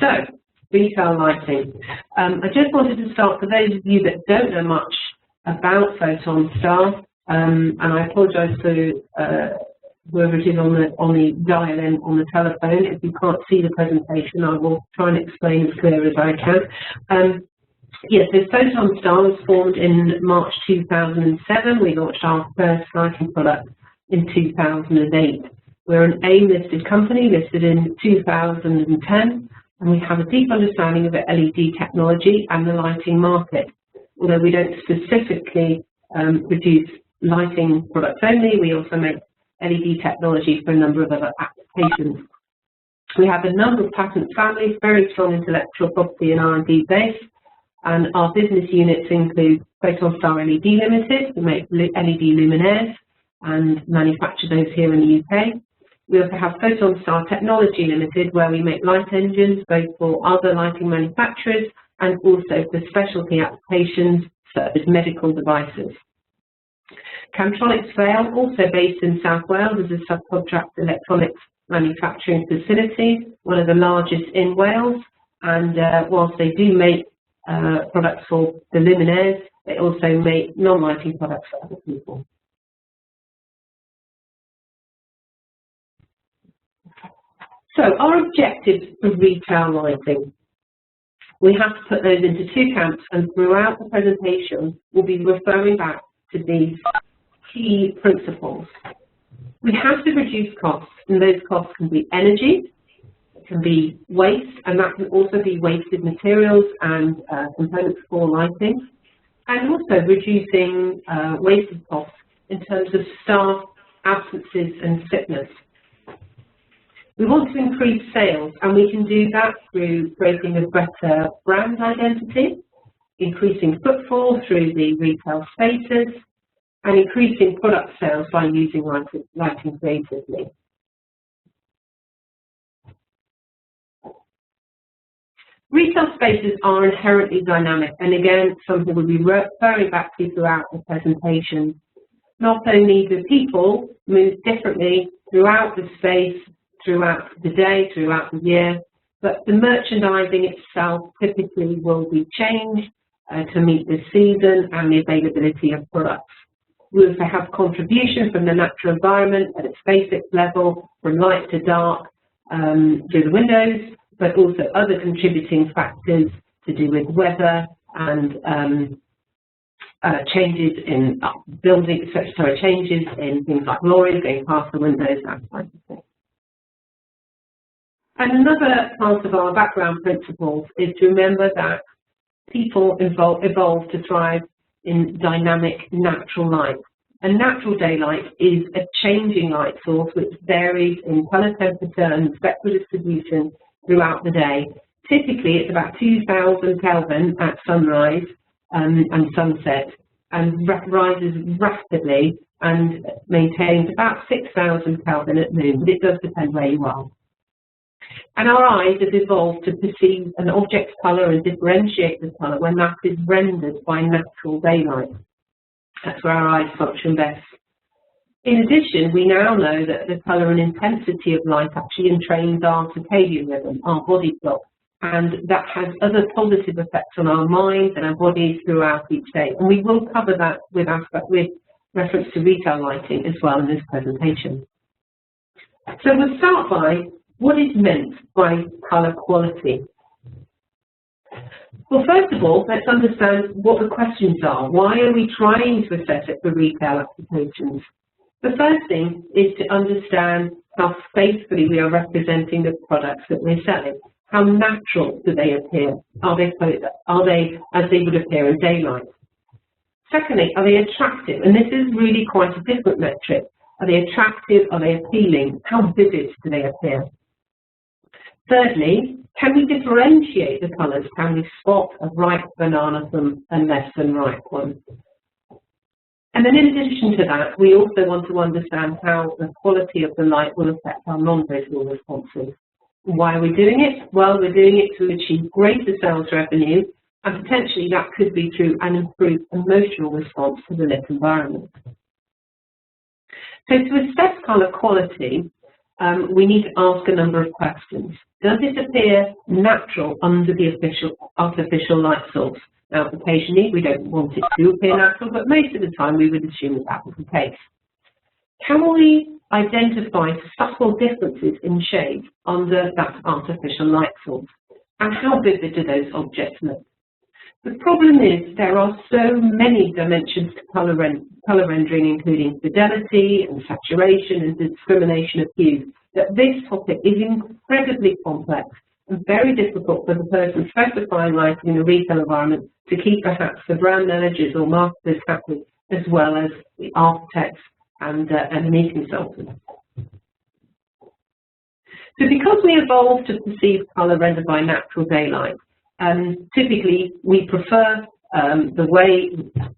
So, retail lighting. I just wanted to start, for those of you that don't know much about PhotonStar, and I apologise to whoever it is on the dial-in on the telephone. If you can't see the presentation, I will try and explain as clear as I can. Yes, so PhotonStar was formed in March 2007. We launched our first lighting product in 2008. We're an AIM-listed company, listed in 2010, and we have a deep understanding of the LED technology and the lighting market. Although we don't specifically produce lighting products only, we also make LED technology for a number of other applications. We have a number of patent families, very strong intellectual property and R&D base, and our business units include PhotonStar LED Limited, we make LED luminaires and manufacture those here in the UK. We also have PhotonStar Technology Limited, where we make light engines both for other lighting manufacturers and also for specialty applications such as medical devices. Camtronics Vale, also based in South Wales, is a subcontract electronics manufacturing facility, one of the largest in Wales, and whilst they do make products for the luminaires, they also make non-lighting products for other people. So our objectives for retail lighting, we have to put those into two camps, and throughout the presentation we'll be referring back to these key principles. We have to reduce costs, and those costs can be energy, it can be waste, and that can also be wasted materials and components for lighting, and also reducing wasted costs in terms of staff absences and sickness. We want to increase sales, and we can do that through creating a better brand identity, increasing footfall through the retail spaces, and increasing product sales by using lighting creatively. Retail spaces are inherently dynamic, and again, something we'll be referring back to throughout the presentation. Not only do people move differently throughout the space, throughout the day, throughout the year, but the merchandising itself typically will be changed to meet the season and the availability of products. We also have contribution from the natural environment at its basic level, from light to dark through the windows, but also other contributing factors to do with weather and changes in building, changes in things like lorries going past the windows, that type of thing. And another part of our background principles is to remember that people evolve to thrive in dynamic natural light. And natural daylight is a changing light source which varies in colour, temperature and spectral distribution throughout the day. Typically it's about 2000 Kelvin at sunrise and sunset, and rises rapidly and maintains about 6000 Kelvin at noon, but it does depend where you are. And our eyes have evolved to perceive an object's colour and differentiate the colour when that is rendered by natural daylight. That's where our eyes function best. In addition, we now know that the colour and intensity of light actually entrains our circadian rhythm, our body clock, and that has other positive effects on our minds and our bodies throughout each day. And we will cover that with reference to retail lighting as well in this presentation. So we'll start by what is meant by colour quality. Well, first of all, let's understand what the questions are. Why are we trying to assess it for retail applications? The first thing is to understand how faithfully we are representing the products that we're selling. How natural do they appear? Are they as they would appear in daylight? Secondly, are they attractive? And this is really quite a different metric. Are they attractive? Are they appealing? How vivid do they appear? Thirdly, can we differentiate the colours? Can we spot a ripe banana from a less than ripe one? And then in addition to that, we also want to understand how the quality of the light will affect our non-visual responses. Why are we doing it? Well, we're doing it to achieve greater sales revenue, and potentially that could be through an improved emotional response to the lit environment. So to assess colour quality, we need to ask a number of questions. Does it appear natural under the artificial light source? Now, occasionally we don't want it to appear natural, but most of the time we would assume that that was the case. Can we identify subtle differences in shade under that artificial light source? And how vivid do those objects look? The problem is there are so many dimensions to colour rendering, including fidelity and saturation and discrimination of hues, that this topic is incredibly complex and very difficult for the person specifying lighting in a retail environment to keep perhaps the brand managers or marketers happy, as well as the architects and me consultants. So because we evolved to perceive colour rendered by natural daylight, typically we prefer the way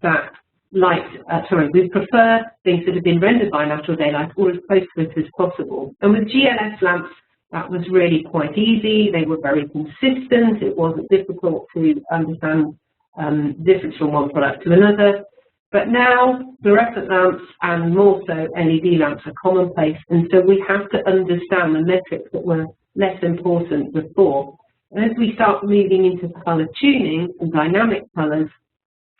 that we prefer things that have been rendered by natural daylight or as close to it as possible. And with GLS lamps, that was really quite easy. They were very consistent. It wasn't difficult to understand the difference from one product to another. But now, fluorescent lamps and more so LED lamps are commonplace, and so we have to understand the metrics that were less important before. And as we start moving into colour tuning and dynamic colours,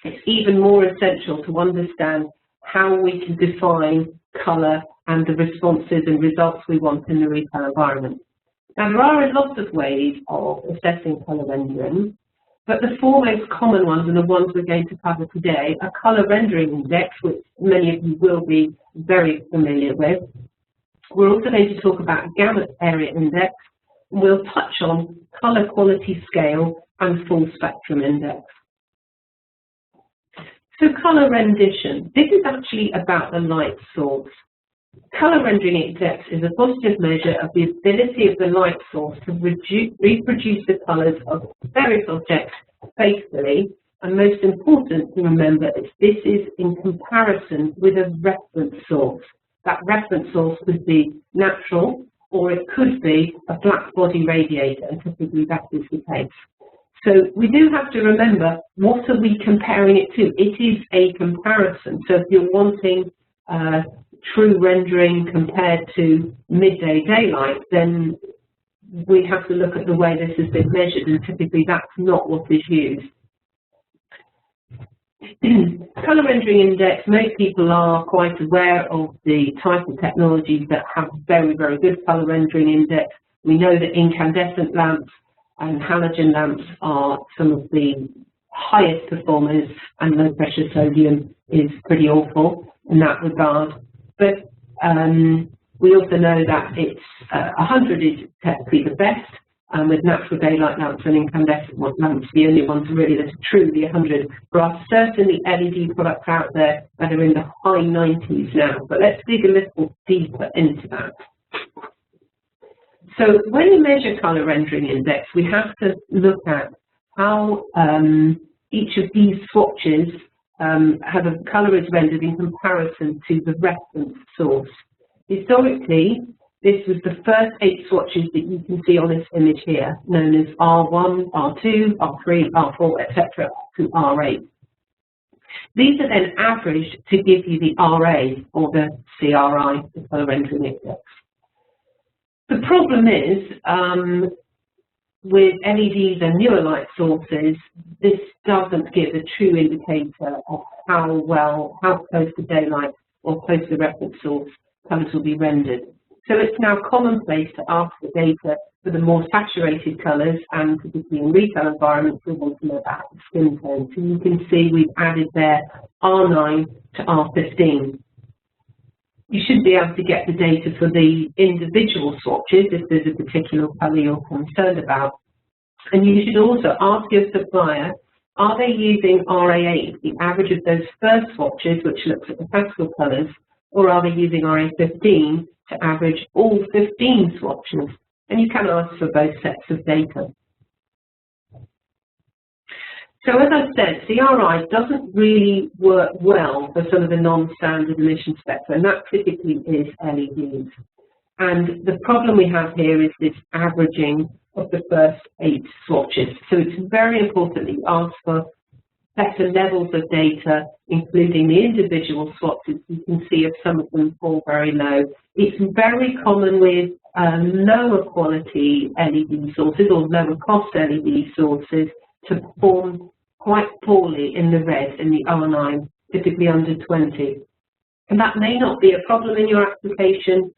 it's even more essential to understand how we can define colour and the responses and results we want in the retail environment. Now, there are a lot of ways of assessing colour rendering, but the four most common ones, and the ones we're going to cover today, are colour rendering index, which many of you will be very familiar with. We're also going to talk about gamut area index, and we'll touch on colour quality scale and full spectrum index. So colour rendition, this is actually about the light source. Colour rendering index is a positive measure of the ability of the light source to reproduce the colours of various objects faithfully, and most important to remember is this is in comparison with a reference source. That reference source could be natural, or it could be a black body radiator, and typically that is the case. So we do have to remember, what are we comparing it to? It is a comparison. So if you're wanting true rendering compared to midday daylight, then we have to look at the way this has been measured, and typically that's not what is used. Colour rendering index, most people are quite aware of the type of technologies that have very, very good colour rendering index. We know that incandescent lamps and halogen lamps are some of the highest performers, and low pressure sodium is pretty awful in that regard. But we also know that it's 100 is technically the best, and with natural daylight lamps and incandescent lamps, the only ones really that are truly 100. There are certainly LED products out there that are in the high 90s now, but let's dig a little deeper into that. So when we measure colour rendering index, we have to look at how each of these swatches have a colour is rendered in comparison to the reference source. Historically, this was the first 8 swatches that you can see on this image here, known as R1, R2, R3, R4, etc., to R8. These are then averaged to give you the RA, or the CRI, the colour rendering index. The problem is, with LEDs and newer light sources, this doesn't give a true indicator of how close to daylight or close to the reference source colours will be rendered. So it's now commonplace to ask for data for the more saturated colours, and particularly in retail environments, we want to know about the skin tone. So you can see we've added there R9 to R15. You should be able to get the data for the individual swatches if there's a particular colour you're concerned about. And you should also ask your supplier, are they using RA8, the average of those first swatches, which looks at the pastel colours, or are they using RA15 to average all 15 swatches? And you can ask for both sets of data. So as I said, CRI doesn't really work well for some of the non-standard emission spectra, and that typically is LEDs. And the problem we have here is this averaging of the first 8 swatches. So it's very important that you ask for better levels of data, including the individual swatches. You can see if some of them fall very low, It's very common with lower quality LED sources or lower cost LED sources to perform quite poorly in the red in the R9, typically under 20. And that may not be a problem in your application,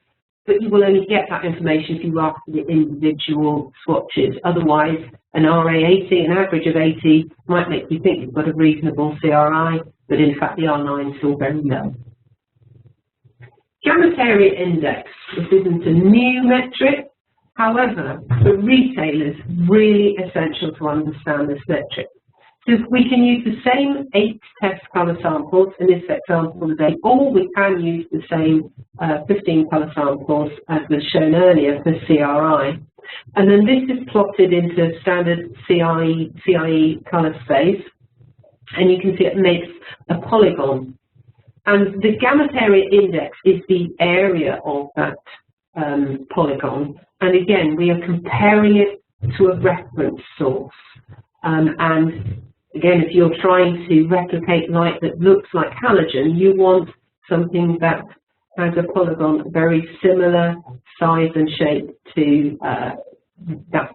but you will only get that information if you ask for the individual swatches. Otherwise, an RA80, an average of 80, might make you think you've got a reasonable CRI, but in fact the R9 is still very low. Gamut area index. This isn't a new metric. However, for retailers, really essential to understand this metric. So we can use the same 8 test colour samples, in this example today, or we can use the same 15 colour samples as was shown earlier for CRI. And then this is plotted into standard CIE colour space, and you can see it makes a polygon. And the gamut area index is the area of that polygon. And again, we are comparing it to a reference source. And again, if you're trying to replicate light that looks like halogen, you want something that has a polygon very similar size and shape to that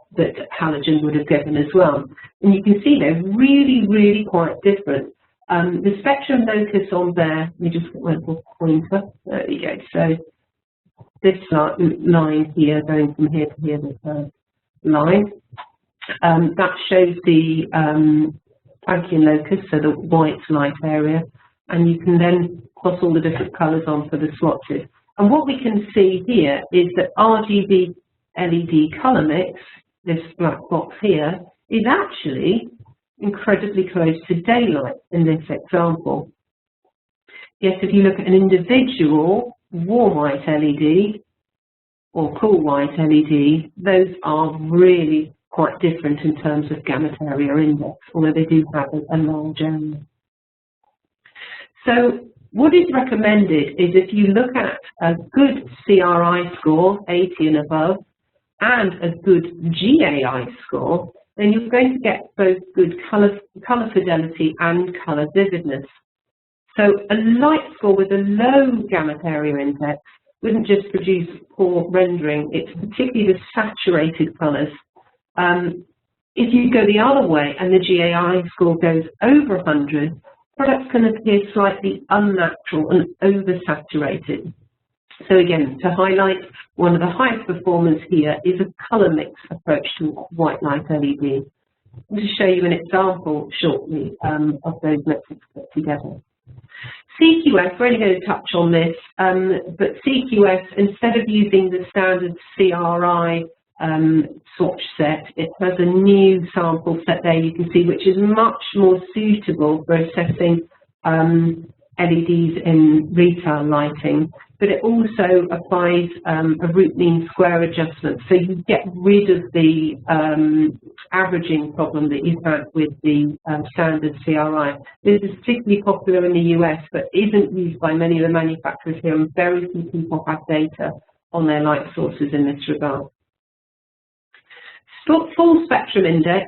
halogen would have given as well. And you can see they're really, really quite different. The spectrum locus on there, let me just get my little pointer. There we go. So this line here, going from here to here, this line, that shows the Planckian locus, so the white light area, and you can then plot all the different colours on for the swatches. And what we can see here is that RGB LED colour mix, this black box here, is actually incredibly close to daylight in this example. Yes, if you look at an individual warm white LED or cool white LED, those are really quite different in terms of gamut area index, although they do have a large area. So what is recommended is if you look at a good CRI score, 80 and above, and a good GAI score, then you're going to get both good color fidelity and color vividness. So a light score with a low gamut area index wouldn't just produce poor rendering, it's particularly the saturated colors. If you go the other way and the GAI score goes over 100, products can appear slightly unnatural and oversaturated. So again, to highlight, one of the highest performers here is a colour mix approach to white light LED. I'm going to show you an example shortly of those metrics put together. CQS, we're only going to touch on this, but CQS, instead of using the standard CRI swatch set, it has a new sample set there you can see, which is much more suitable for assessing LEDs in retail lighting, but it also applies a root mean square adjustment, so you get rid of the averaging problem that you've had with the standard CRI. This is particularly popular in the US, but isn't used by many of the manufacturers here, and very few people have data on their light sources in this regard. Full spectrum index,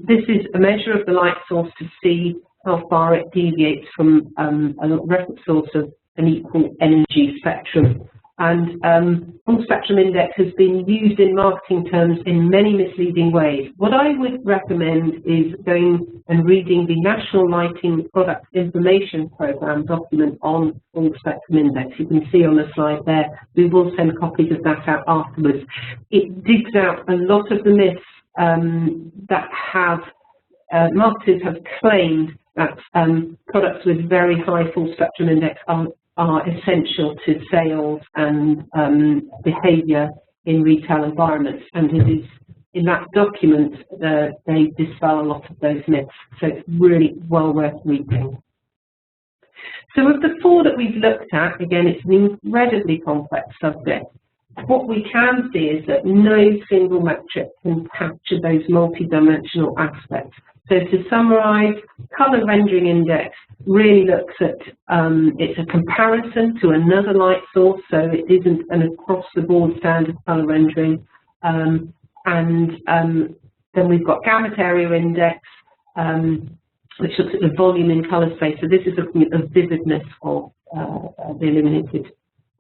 this is a measure of the light source to see how far it deviates from a reference source of an equal energy spectrum. And full spectrum index has been used in marketing terms in many misleading ways. What I would recommend is going and reading the National Lighting Product Information Programme document on full spectrum index. You can see on the slide there, we will send copies of that out afterwards. It digs out a lot of the myths that have marketers have claimed that products with very high full spectrum index are essential to sales and behaviour in retail environments, and it is in that document they dispel a lot of those myths, so it's really well worth reading. So of the 4 that we've looked at, again, it's an incredibly complex subject. What we can see is that no single metric can capture those multidimensional aspects. So to summarise, colour rendering index really looks at, it's a comparison to another light source, so it isn't an across-the-board standard colour rendering. Then we've got gamut area index, which looks at the volume in colour space. So this is looking at the vividness of the illuminated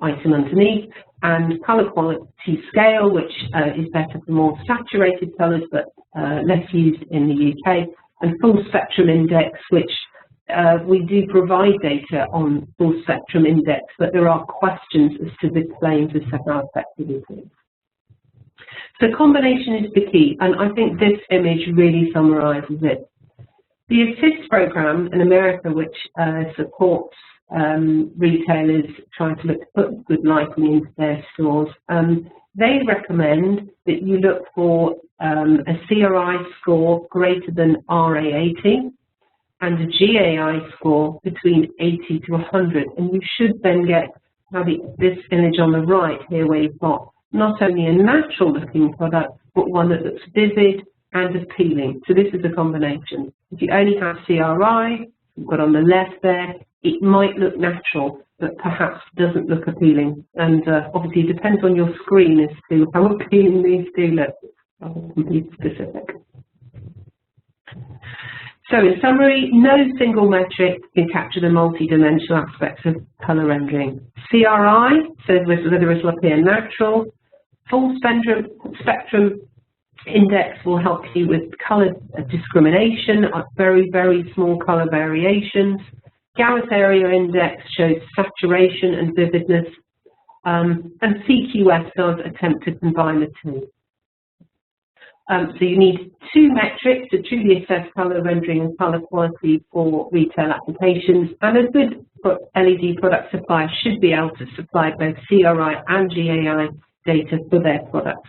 item underneath, and colour quality scale, which is better for more saturated colours but less used in the UK, and full spectrum index, which we do provide data on full spectrum index, but there are questions as to the claims as to how effective it is. So combination is the key, and I think this image really summarises it. The ASSIST program in America, which supports retailers trying to put good lighting into their stores, they recommend that you look for a CRI score greater than RA80 and a GAI score between 80 to 100, and you should then get this image on the right here, where you've got not only a natural looking product, but one that looks vivid and appealing. So this is a combination. If you only have CRI, you've got on the left there, it might look natural, but perhaps doesn't look appealing. And obviously it depends on your screen as to how appealing these do look. I'll be specific. So in summary, no single metric can capture the multi-dimensional aspects of colour rendering. CRI, so whether it'll appear natural. Full spectrum index will help you with colour discrimination, very, very small colour variations. Gamut area index shows saturation and vividness. And CQS does attempt to combine the two. So you need two metrics to truly assess colour rendering and colour quality for retail applications, and a good LED product supplier should be able to supply both CRI and GAI data for their products.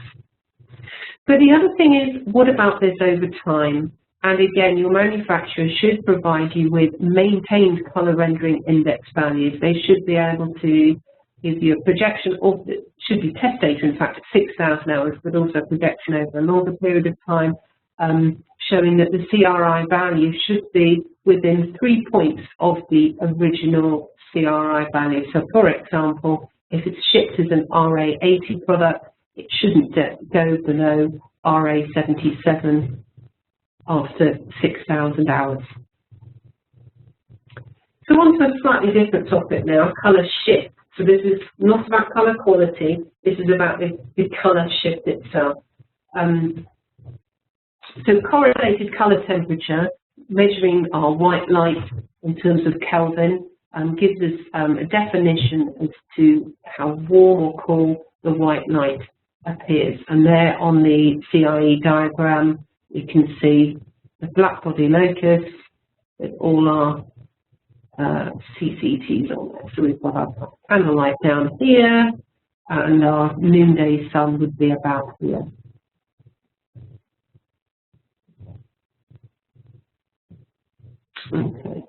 But the other thing is, what about this over time? And again, your manufacturer should provide you with maintained colour rendering index values. They should be able to give you a projection, or it should be test data, in fact, at 6,000 hours, but also a projection over a longer period of time, showing that the CRI value should be within 3 points of the original CRI value. So, for example, if it's shipped as an RA80 product, it shouldn't go below RA77 after 6,000 hours. So on to a slightly different topic now, colour shift. So this is not about colour quality, this is about the colour shift itself. So correlated colour temperature, measuring our white light in terms of Kelvin, gives us a definition as to how warm or cool the white light appears. And there on the CIE diagram, you can see the black body locus with all our CCTs on there. So we've got our panel light down here, and our noonday sun would be about here. Okay.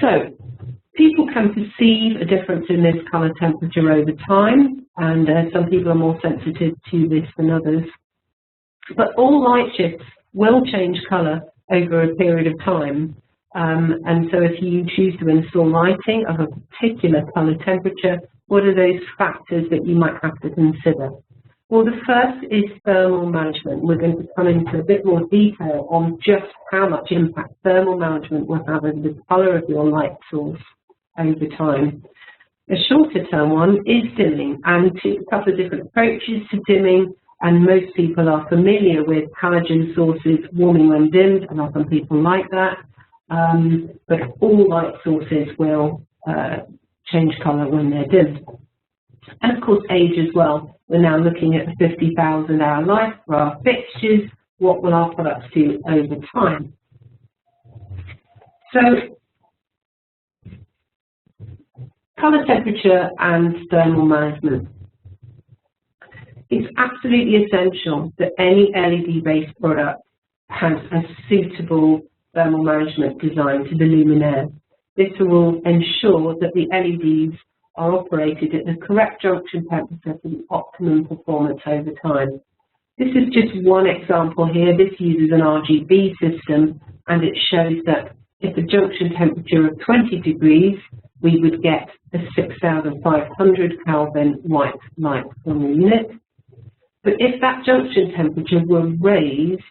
So people can perceive a difference in this colour temperature over time, and some people are more sensitive to this than others. But all light shifts will change colour over a period of time. And so if you choose to install lighting of a particular colour temperature, what are those factors that you might have to consider? Well, the first is thermal management. We're going to come into a bit more detail on just how much impact thermal management will have over the colour of your light source over time. The shorter term one is dimming, and a couple of different approaches to dimming, and most people are familiar with halogen sources warming when dimmed, and often people like that, but all light sources will change colour when they're dimmed. And of course age as well. We're now looking at 50,000 hour life for our fixtures. What will our products do over time? So colour temperature and thermal management. It's absolutely essential that any LED-based product has a suitable thermal management design to the luminaire. This will ensure that the LEDs are operated at the correct junction temperature for the optimum performance over time. This is just one example here. This uses an RGB system, and it shows that if a junction temperature of 20 degrees, we would get a 6,500 Kelvin white light from the unit. But if that junction temperature were raised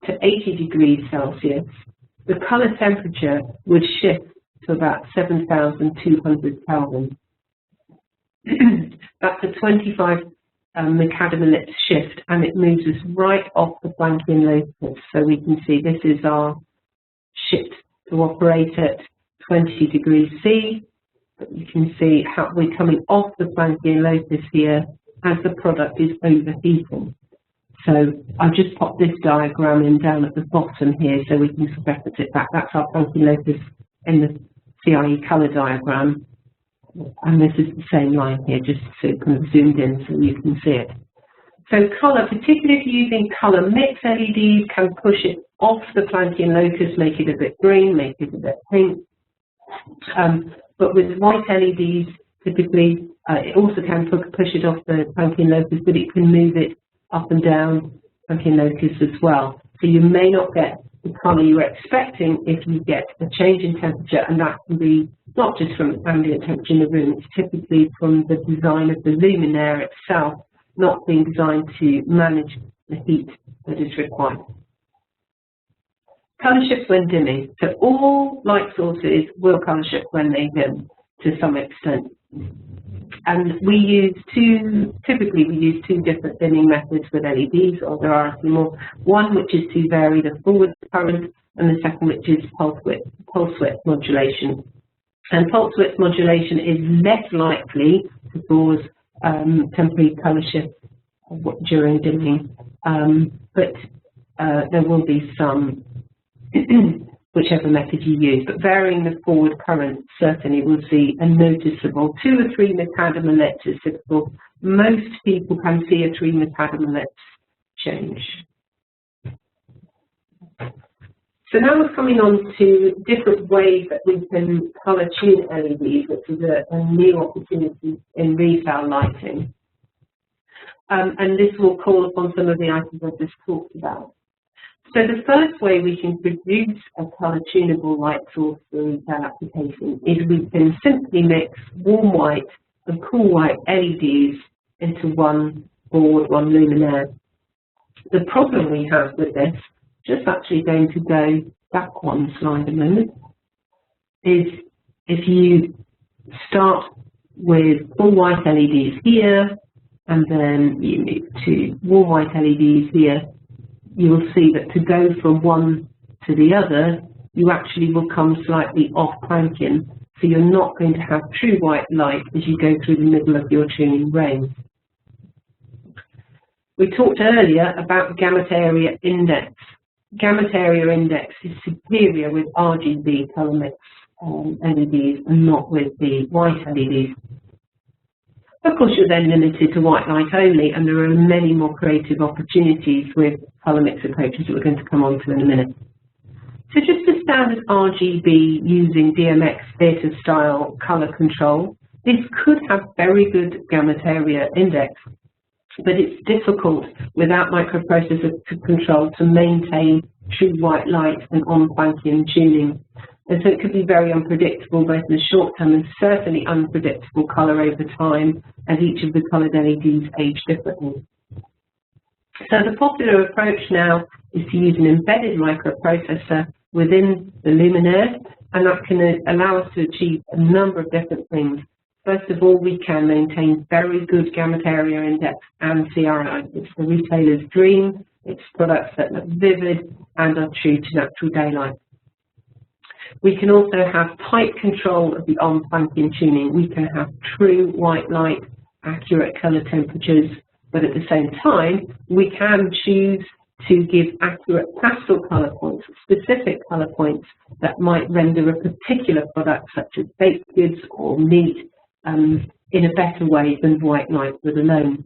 to 80 degrees Celsius, the colour temperature would shift to about 7,200 Kelvin. That's a 25 macadam ellipse shift, and it moves us right off the Planckian locus. So we can see this is our shift to operate at 20 degrees C. But you can see how we're coming off the Planckian locus here as the product is overheating. So I've just popped this diagram in down at the bottom here so we can reference it back. That's our Planckian locus in the CIE colour diagram. And this is the same line here, just so kind of zoomed in so you can see it. So colour, particularly if you're using colour mix LEDs, can push it off the Planckian locus, make it a bit green, make it a bit pink. But with white LEDs, typically, it also can push it off the Planckian locus, but it can move it up and down Planckian locus as well. So you may not get the colour you're expecting if you get a change in temperature, and that can be not just from ambient temperature in the room, it's typically from the design of the luminaire itself not being designed to manage the heat that is required. Colour shift when dimming. So all light sources will colour shift when they dim to some extent. And we use typically we use two different dimming methods with LEDs, or there are a few more. One which is to vary the forward current, and the second which is pulse width modulation. And pulse width modulation is less likely to cause temporary colour shift during dimming, but there will be some whichever method you use, but varying the forward current certainly will see a noticeable 2 or 3 macadam ellipse is typical. Most people can see a 3 macadam ellipse change. So now we're coming on to different ways that we can colour tune LEDs, which is a new opportunity in retail lighting. And this will call upon some of the items I've just talked about. So the first way we can produce a colour tunable light source for retail application is we can simply mix warm white and cool white LEDs into one board, one luminaire. The problem we have with this, just actually going to go back one slide a moment, is if you start with full white LEDs here and then you move to warm white LEDs here, you will see that to go from one to the other, you actually will come slightly off Planckian, so you're not going to have true white light as you go through the middle of your tuning range. We talked earlier about gamut area index. Gamut area index is superior with RGB colour mix LEDs and not with the white LEDs. Of course, you're then limited to white light only, and there are many more creative opportunities with colour mix approaches that we're going to come on to in a minute. So just a standard RGB using DMX theatre style colour control, this could have very good gamut area index, but it's difficult without microprocessor control to maintain true white light and on Planckian tuning. And so it could be very unpredictable both in the short term and certainly unpredictable colour over time as each of the coloured LEDs age differently. So the popular approach now is to use an embedded microprocessor within the luminaire, and that can allow us to achieve a number of different things. First of all, we can maintain very good gamut area index and CRI. It's the retailer's dream. It's products that look vivid and are true to natural daylight. We can also have tight control of the on-Planckian tuning. We can have true white light, accurate colour temperatures, but at the same time, we can choose to give accurate pastel colour points, specific colour points that might render a particular product, such as baked goods or meat, in a better way than white light would alone.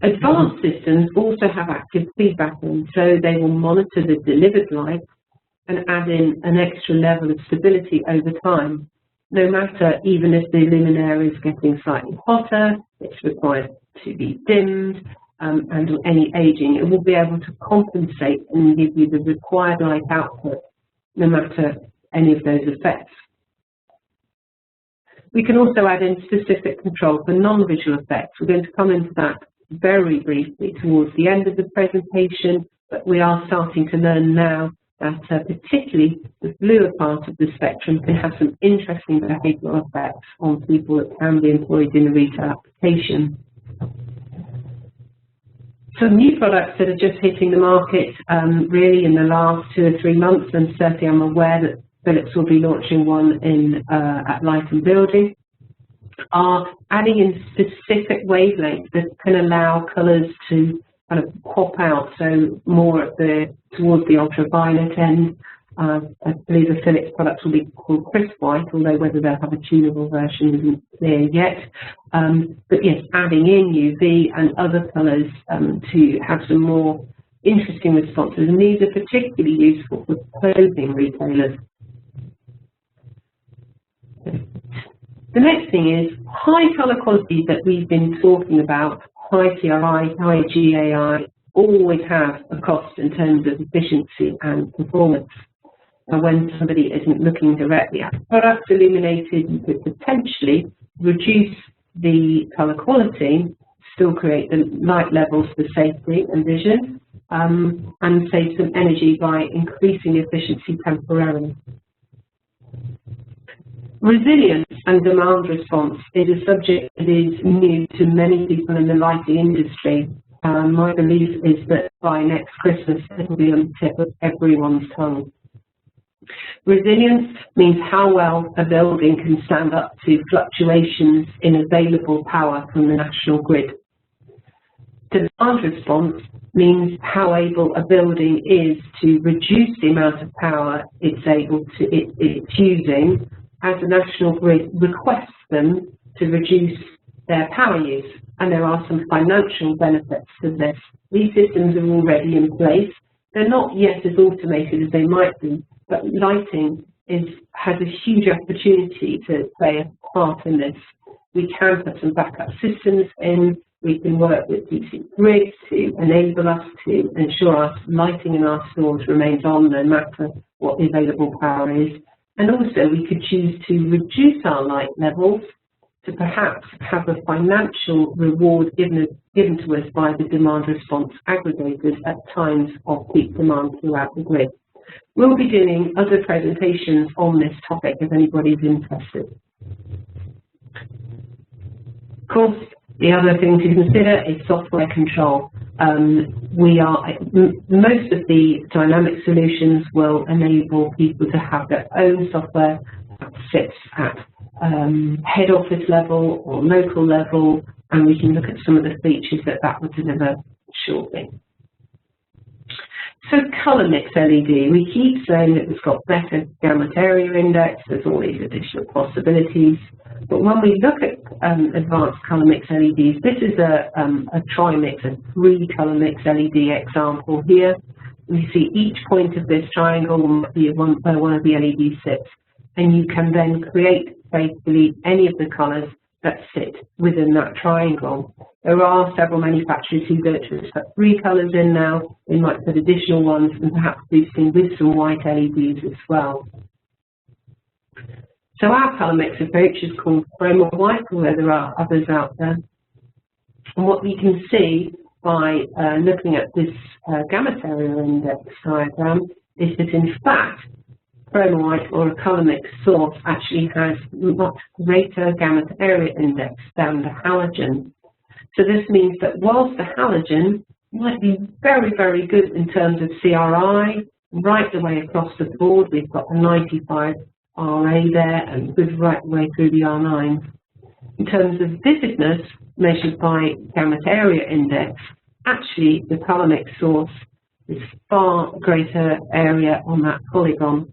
Advanced systems also have active feedback in, so they will monitor the delivered light and add in an extra level of stability over time. No matter, even if the luminaire is getting slightly hotter, it's required to be dimmed, and any aging, it will be able to compensate and give you the required light output, no matter any of those effects. We can also add in specific control for non-visual effects. We're going to come into that very briefly towards the end of the presentation, but we are starting to learn now that particularly the bluer part of the spectrum can have some interesting behavioural effects on people that can be employed in a retail application. Some new products that are just hitting the market really in the last 2 or 3 months, and certainly I'm aware that Philips will be launching one at Light and Building, are adding in specific wavelengths that can allow colours to kind of pop out, so more towards the ultraviolet end. I believe the Philips products will be called crisp white, although whether they'll have a tunable version isn't clear yet. But yes, adding in UV and other colours to have some more interesting responses, and these are particularly useful for clothing retailers. The next thing is high colour quality that we've been talking about, high CRI, high GAI, always have a cost in terms of efficiency and performance. And when somebody isn't looking directly at the product illuminated, you could potentially reduce the colour quality, still create the light levels for safety and vision, and save some energy by increasing efficiency temporarily. Resilience and demand response is a subject that is new to many people in the lighting industry. My belief is that by next Christmas it will be on the tip of everyone's tongue. Resilience means how well a building can stand up to fluctuations in available power from the national grid. Demand response means how able a building is to reduce the amount of power it's using as the national grid requests them to reduce their power use. And there are some financial benefits to this. These systems are already in place. They're not yet as automated as they might be, but lighting has a huge opportunity to play a part in this. We can put some backup systems in. We can work with DC grids to enable us to ensure our lighting in our stores remains on no matter what the available power is. And also we could choose to reduce our light levels to perhaps have a financial reward given to us by the demand response aggregators at times of peak demand throughout the grid. We'll be doing other presentations on this topic if anybody's interested. Of course, the other thing to consider is software control. Most of the dynamic solutions will enable people to have their own software that sits at head office level or local level, and we can look at some of the features that will deliver shortly. So colour mix LED, we keep saying that it's got better gamut area index, there's all these additional possibilities. But when we look at advanced colour mix LEDs, this is a tri-mix, a 3-colour mix LED example here. You see each point of this triangle will be where one of the LEDs sits, and you can then create basically any of the colours that sit within that triangle. There are several manufacturers who virtually put 3 colours in now. They might put additional ones and perhaps boosting with some white LEDs as well. So our colour mix approach is called Chroma White, although there are others out there. And what we can see by looking at this gamut area index diagram is that in fact Chroma White or a colour mix source actually has much greater gamut area index than the halogen. So this means that whilst the halogen might be very, very good in terms of CRI, right the way across the board, we've got the 95 RA there and good right the way through the R9. In terms of vividness, measured by gamut area index, actually the colour mix source is far greater area on that polygon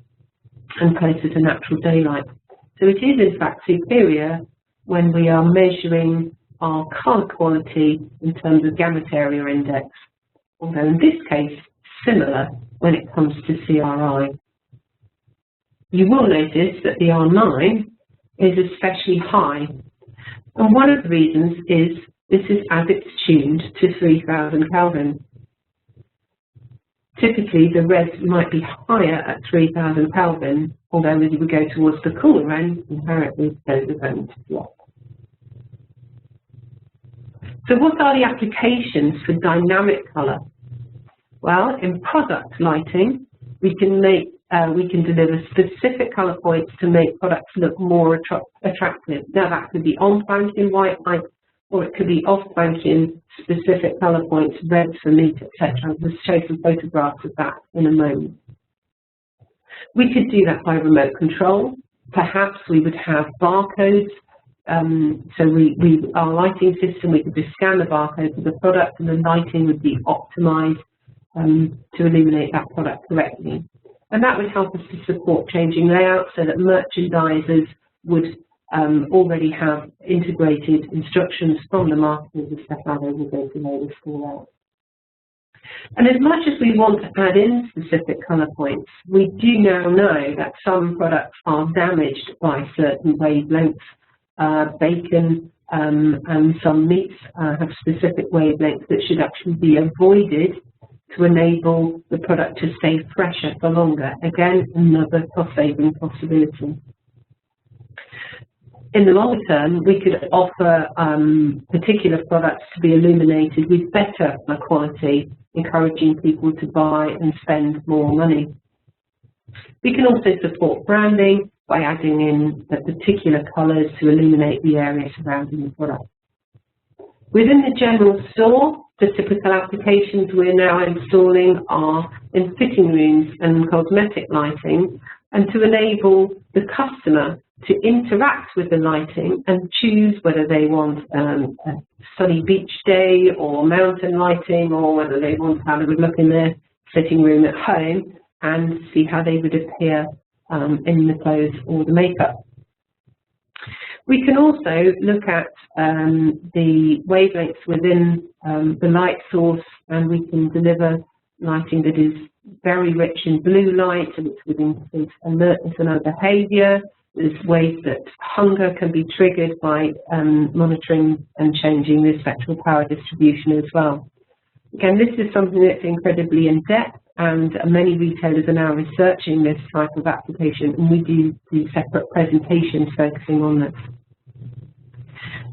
and closer to natural daylight. So it is in fact superior when we are measuring our colour quality in terms of gamut area index, although in this case similar when it comes to CRI. You will notice that the R9 is especially high, and one of the reasons is this is as it's tuned to 3000 Kelvin. Typically the reds might be higher at 3000 Kelvin, although as we go towards the cooler end, inherently those are going to drop. So what are the applications for dynamic colour? Well, in product lighting, we can deliver specific colour points to make products look more attractive. Now that could be on-plank in white light, or it could be off-plank in specific colour points, red for meat, etc. I'll just show some photographs of that in a moment. We could do that by remote control. Perhaps we would have barcodes. So our lighting system, we could just scan the barcode of the product, and the lighting would be optimized to illuminate that product correctly. And that would help us to support changing layouts so that merchandisers would already have integrated instructions from the marketers as to how they will go to lay the store out. And as much as we want to add in specific colour points, we do now know that some products are damaged by certain wavelengths. Bacon and some meats have specific wavelengths that should actually be avoided to enable the product to stay fresher for longer. Again, another cost-saving possibility. In the longer term, we could offer particular products to be illuminated with better quality, encouraging people to buy and spend more money. We can also support branding by adding in the particular colours to illuminate the area surrounding the product. Within the general store, the typical applications we're now installing are in fitting rooms and cosmetic lighting, and to enable the customer to interact with the lighting and choose whether they want a sunny beach day or mountain lighting, or whether they want to have a good look in their sitting room at home and see how they would appear in the clothes or the makeup. We can also look at the wavelengths within the light source, and we can deliver lighting that is very rich in blue light, and it's would increase alertness and other behaviour. There's ways that hunger can be triggered by monitoring and changing the spectral power distribution as well. Again, this is something that's incredibly in-depth, and many retailers are now researching this type of application, and we do separate presentations focusing on this.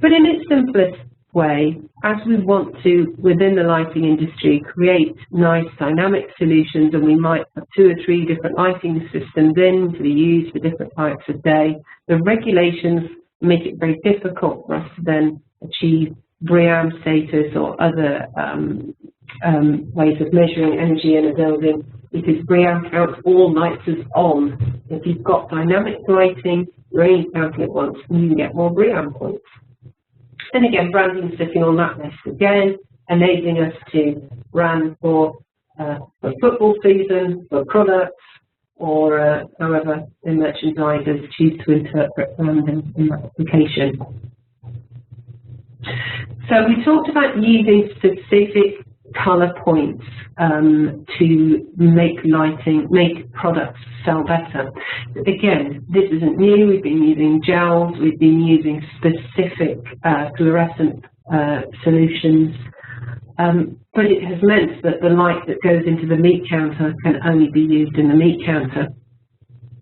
But in its simplest way, as we want to, within the lighting industry, create nice dynamic solutions, and we might have 2 or 3 different lighting systems in to be used for different types of day, the regulations make it very difficult for us to then achieve BREEAM status or other ways of measuring energy in a building, because BREEAM counts all lights as on. If you've got dynamic lighting, you're only counting it once, and you can get more BREEAM points. And again, branding is sitting on that list again, enabling us to brand for football season, for products, or however the merchandisers choose to interpret branding in that application. So we talked about using specific colour points to make products sell better. Again, this isn't new. We've been using gels, we've been using specific fluorescent solutions, but it has meant that the light that goes into the meat counter can only be used in the meat counter.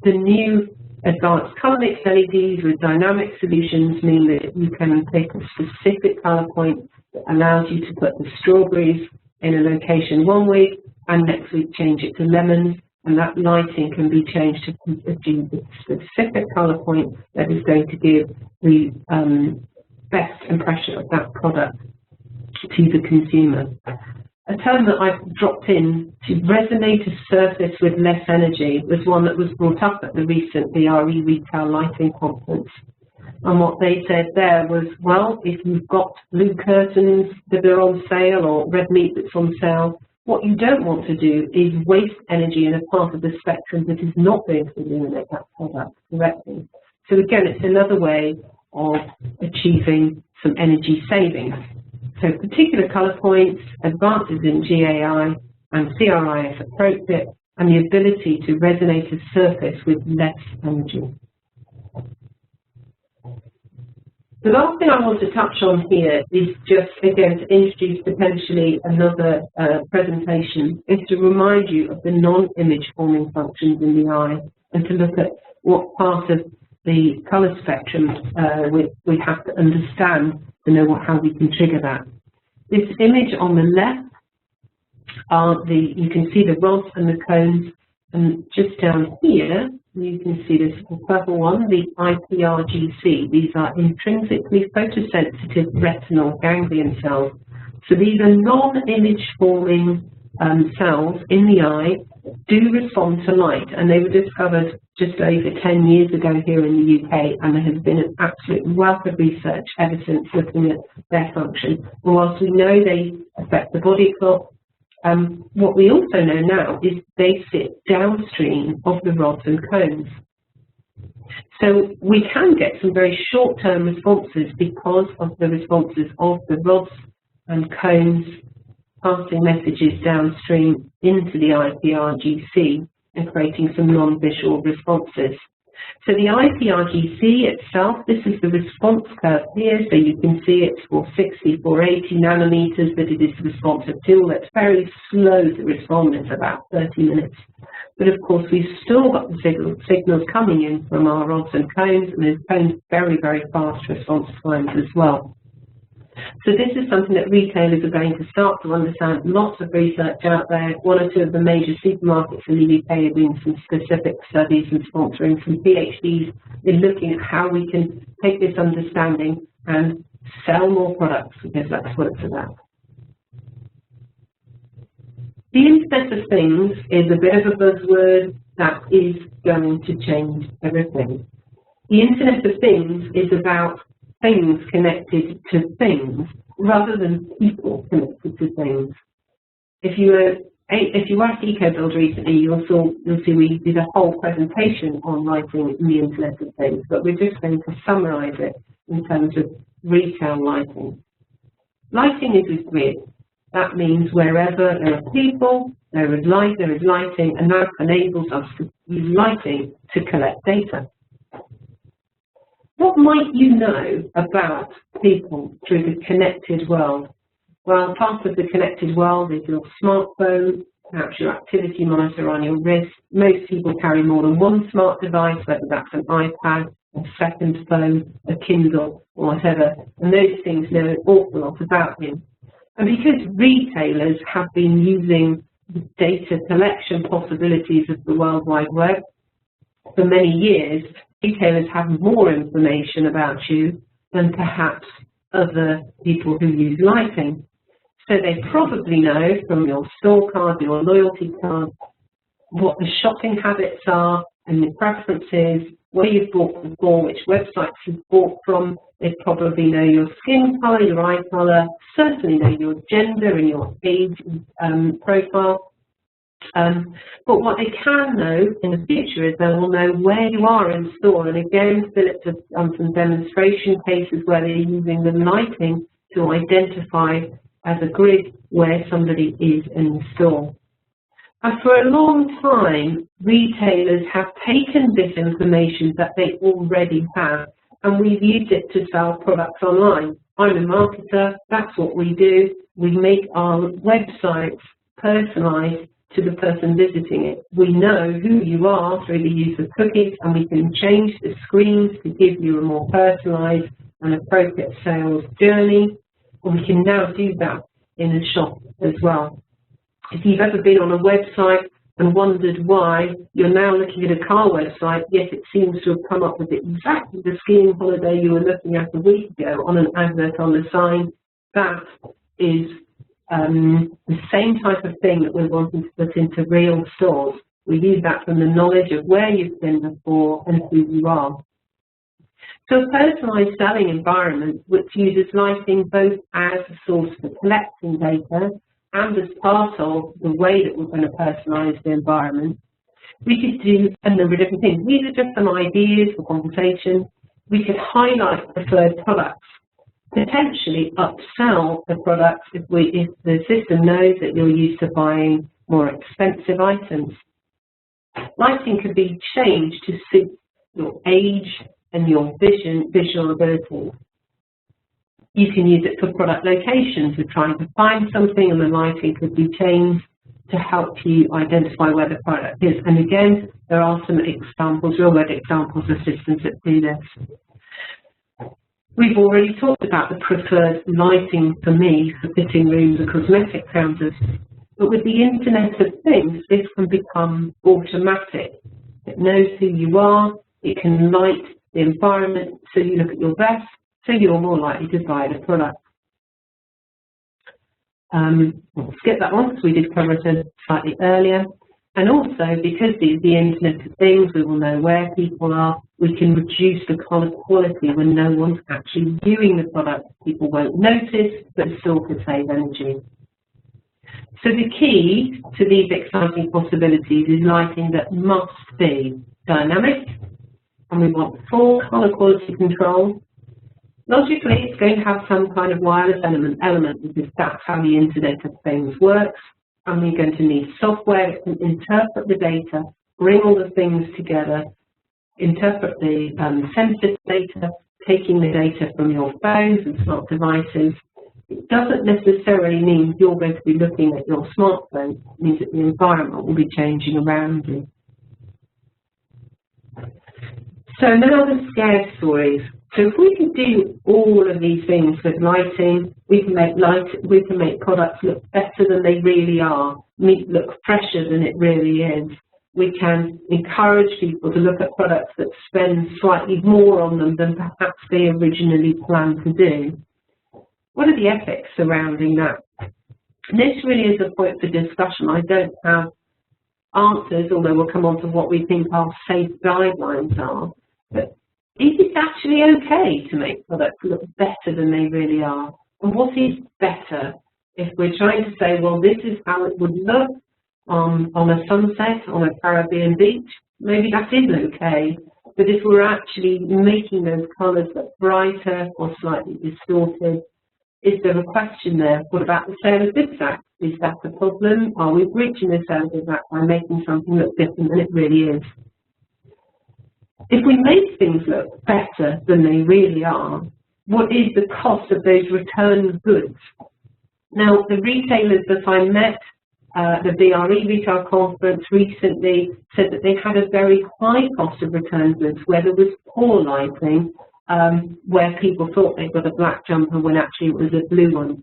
The new advanced colour mix LEDs with dynamic solutions mean that you can take a specific colour point that allows you to put the strawberries in a location one week and next week change it to lemons, and that lighting can be changed to achieve the specific colour point that is going to give the best impression of that product to the consumer. A term that I've dropped in, to resonate a surface with less energy, was one that was brought up at the recent BRE Retail Lighting Conference. And what they said there was, well, if you've got blue curtains that are on sale or red meat that's on sale, what you don't want to do is waste energy in a part of the spectrum that is not going to illuminate that product correctly. So again, it's another way of achieving some energy savings. So particular colour points, advances in GAI and CRI if appropriate, and the ability to resonate a surface with less energy. The last thing I want to touch on here is just, again, to introduce potentially another presentation, is to remind you of the non-image forming functions in the eye, and to look at what part of the colour spectrum we have to understand to know how we can trigger that. This image on the left are you can see the rods and the cones And just down here, you can see this purple one, the IPRGC. These are intrinsically photosensitive retinal ganglion cells. So these are non-image forming cells in the eye, do respond to light, and they were discovered just over 10 years ago here in the UK, and there has been an absolute wealth of research ever since looking at their function. And whilst we know they affect the body clock, what we also know now is they sit downstream of the rods and cones. So we can get some very short-term responses because of the responses of the rods and cones passing messages downstream into the IPRGC and creating some non-visual responses. So the IPRGC itself, this is the response curve here, so you can see it's 460, 480 nanometers that it is responsive to. It's very slow to respond, it's about 30 minutes. But of course we've still got the signals coming in from our rods and cones, and those cones very, very fast response times as well. So this is something that retailers are going to start to understand. Lots of research out there. One or two of the major supermarkets in the UK are doing some specific studies and sponsoring some PhDs in looking at how we can take this understanding and sell more products, because that's what it's about. The Internet of Things is a bit of a buzzword that is going to change everything. The Internet of Things is about things connected to things rather than people connected to things. If you were at EcoBuild recently, you'll see we did a whole presentation on lighting in the Internet of Things, but we're just going to summarise it in terms of retail lighting. Lighting is a grid. That means wherever there are people, there is light, there is lighting, and that enables us to use lighting to collect data. What might you know about people through the connected world? Well, part of the connected world is your smartphone, perhaps your activity monitor on your wrist. Most people carry more than one smart device, whether that's an iPad, a second phone, a Kindle, or whatever, and those things know an awful lot about you. And because retailers have been using the data collection possibilities of the World Wide Web for many years, retailers have more information about you than perhaps other people who use lighting. So they probably know from your store card, your loyalty card, what the shopping habits are and your preferences, where you've bought before, which websites you've bought from. They probably know your skin colour, your eye colour, certainly know your gender and your age profile. But what they can know in the future is they will know where you are in store. And again, Philip has done some demonstration cases where they're using the lighting to identify as a grid where somebody is in the store. And for a long time, retailers have taken this information that they already have, and we've used it to sell products online. I'm a marketer, that's what we do. We make our websites personalised to the person visiting it. We know who you are through the use of cookies, and we can change the screens to give you a more personalised and appropriate sales journey. And we can now do that in a shop as well. If you've ever been on a website and wondered why you're now looking at a car website, yet it seems to have come up with exactly the skiing holiday you were looking at a week ago on an advert on the sign, that is the same type of thing that we're wanting to put into real stores. We use that from the knowledge of where you've been before and who you are. So a personalised selling environment which uses lighting both as a source for collecting data and as part of the way that we're going to personalise the environment. We could do a number of different things. These are just some ideas for conversation. We could highlight preferred products, potentially upsell the products if the system knows that you're used to buying more expensive items. Lighting could be changed to suit your age and your visual abilities. You can use it for product locations. We're trying to find something and the lighting could be changed to help you identify where the product is. And again, there are some examples, real-world examples of systems that do this. We've already talked about the preferred lighting for me for fitting rooms and cosmetic counters. But with the Internet of Things, this can become automatic. It knows who you are, it can light the environment so you look at your best, so you're more likely to buy the product. We'll skip that one because we did cover it slightly earlier. And also, because the Internet of Things, we will know where people are, we can reduce the colour quality when no one's actually viewing the product. People won't notice, but still could save energy. So the key to these exciting possibilities is lighting that must be dynamic, and we want full colour quality control. Logically, it's going to have some kind of wireless element because that's how the Internet of Things works. And we're going to need software that can interpret the data, bring all the things together, interpret the sensor data, taking the data from your phones and smart devices. It doesn't necessarily mean you're going to be looking at your smartphone. It means that the environment will be changing around you. So now the scare stories. So if we can do all of these things with lighting, we can make products look better than they really are, look fresher than it really is. We can encourage people to look at products that spend slightly more on them than perhaps they originally planned to do. What are the ethics surrounding that? And this really is a point for discussion. I don't have answers, although we'll come on to what we think our safe guidelines are. But is it actually okay to make products look better than they really are? And what is better? If we're trying to say, well, this is how it would look on a sunset on a Caribbean beach, maybe that is okay. But if we're actually making those colours look brighter or slightly distorted, is there a question there? What about the sale of goods act? Is that a problem? Are we breaching the sale of goods act by making something look different than it really is? If we make things look better than they really are, what is the cost of those returned goods? Now, the retailers that I met at the BRE Retail Conference recently said that they had a very high cost of returned goods where there was poor lighting, where people thought they got a black jumper when actually it was a blue one.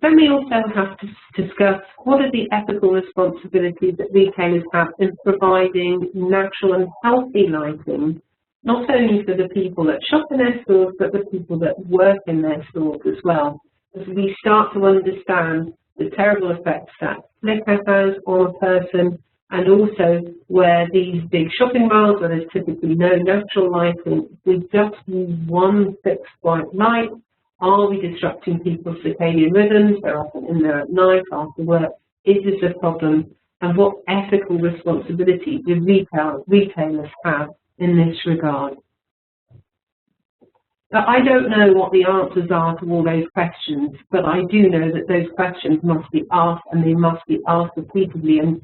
Then we also have to discuss what are the ethical responsibilities that retailers have in providing natural and healthy lighting, not only for the that shop in their stores, but the people that work in their stores as well. As we start to understand the terrible effects that flicker has on a person, and also where these big shopping malls where there's typically no natural lighting, we just use one fixed white light. Are we disrupting people's circadian rhythms? They're often in there at night after work. Is this a problem? And what ethical responsibility do retailers have in this regard? Now, I don't know what the answers are to all those questions, but I do know that those questions must be asked, and they must be asked repeatedly, and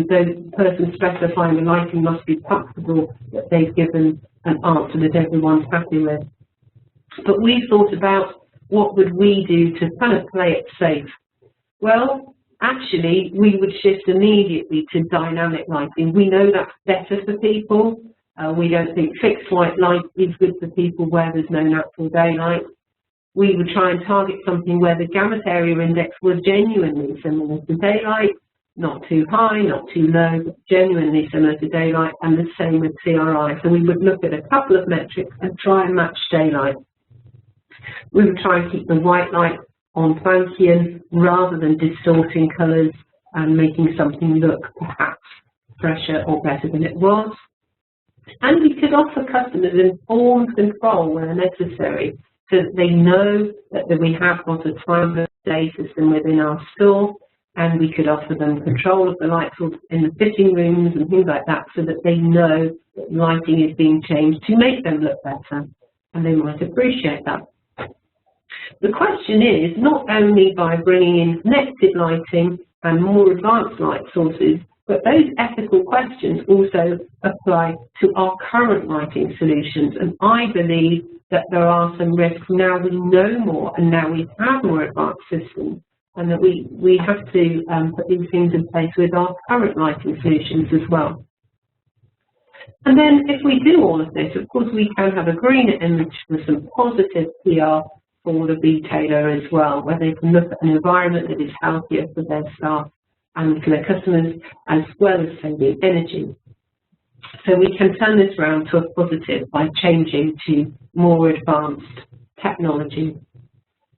the person specifying the lighting must be comfortable that they've given an answer that everyone's happy with. But we thought about what would we do to kind of play it safe. Well, actually, we would shift immediately to dynamic lighting. We know that's better for people. We don't think fixed white light is good for people where there's no natural daylight. We would try and target something where the gamut area index was genuinely similar to daylight, not too high, not too low, but genuinely similar to daylight, and the same with CRI. So we would look at a couple of metrics and try and match daylight. We would try and keep the white light on Plancian rather than distorting colours and making something look perhaps fresher or better than it was. And we could offer customers informed control where necessary so that they know that we have got a time-of-day system within our store, and we could offer them control of the lights in the fitting rooms and things like that so that they know that lighting is being changed to make them look better, and they might appreciate that. The question is, not only by bringing in connected lighting and more advanced light sources, but those ethical questions also apply to our current lighting solutions. And I believe that there are some risks now we know more and now we have more advanced systems, and that we have to put these things in place with our current lighting solutions as well. And then if we do all of this, of course, we can have a greener image with some positive PR for the retailer as well, where they can look at an environment that is healthier for their staff and for their customers, as well as saving energy. So we can turn this around to a positive by changing to more advanced technology.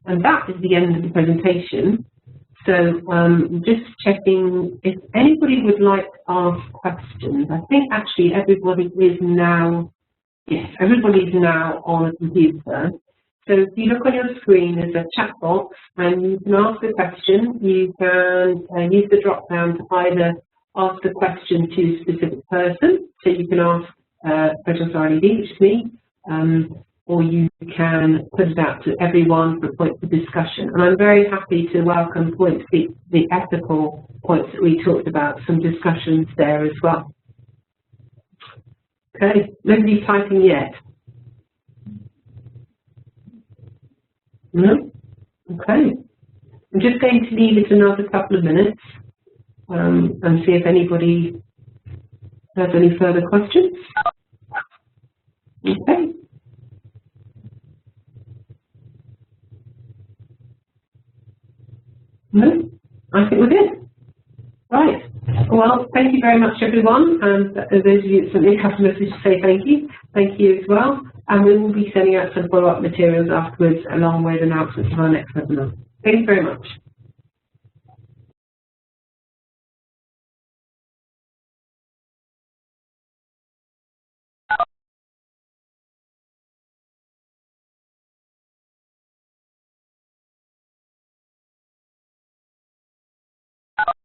And that is the end of the presentation. So just checking if anybody would like to ask questions. I think actually everybody is now, yes, everybody is now on a computer. So if you look on your screen, there's a chat box, and you can ask a question. You can use the drop down to either ask the question to a specific person, so you can ask PhotonStar LED, which is me, or you can put it out to everyone for points of discussion. And I'm very happy to welcome points, the ethical points that we talked about, some discussions there as well. Okay, nobody's typing yet. No? Okay. I'm just going to leave it another couple of minutes and see if anybody has any further questions. Okay. No? I think we're good. Right. Well, thank you very much, everyone. And those of you that sent me a couple of messages to say thank you as well. And we will be sending out some follow-up materials afterwards, along with announcements of our next webinar. Thank you very much.